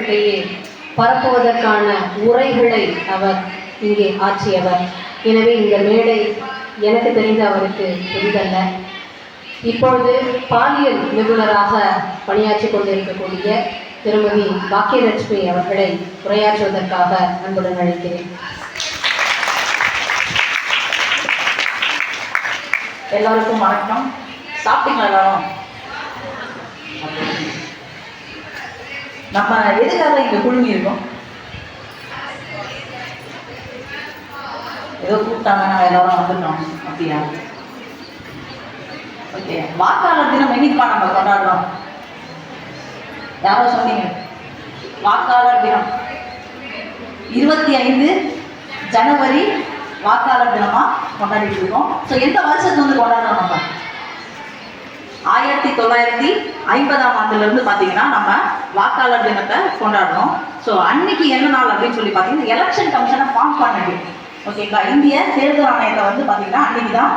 இடையே பரப்புவதற்கான உரைகளை அவர் இங்கே ஆற்றியவர். எனவே இந்த மேடை எனக்கு தெரிந்த அவருக்கு புதிதல்ல. இப்பொழுது பாலியல் நிபுணராக பணியாற்றி கொண்டிருக்கக்கூடிய திருமதி பாக்கியலட்சுமி அவர்களை உரையாற்றுவதற்காக அன்புடன் அழைக்கிறேன். எல்லாருக்கும் வணக்கம். சாப்பிட்டீங்களா எல்லாரும்? நம்ம எதுக்காக இங்க குழுமி இருக்கோம்? ஏதோ கூப்பிட்டாங்க, நாங்கள் எல்லாரும் வந்துட்டோம். அப்படியா? ஓகே. வாக்காளர் தினம் என்னைக்குமா நம்ம கொண்டாடுறோம்? யாரோ சொன்னீங்க. வாக்காளர் தினம் 25 ஜனவரி வாக்காளர் தினமா கொண்டாடிட்டு இருக்கோம். ஸோ எந்த வருஷத்துக்கு வந்து கொண்டாடுறோம்? நம்ம 1950ஆம் ஆண்டுலேருந்து பார்த்தீங்கன்னா நம்ம வாக்காளர் தினத்தை கொண்டாடுறோம். ஸோ அன்னைக்கு என்ன நாள் அப்படின்னு சொல்லி பார்த்தீங்கன்னா எலெக்ஷன் கமிஷனை ஃபார்ம் பண்ணது. ஓகேங்களா? இந்திய தேர்தல் ஆணையத்தை வந்து பார்த்தீங்கன்னா அன்னைக்கு தான்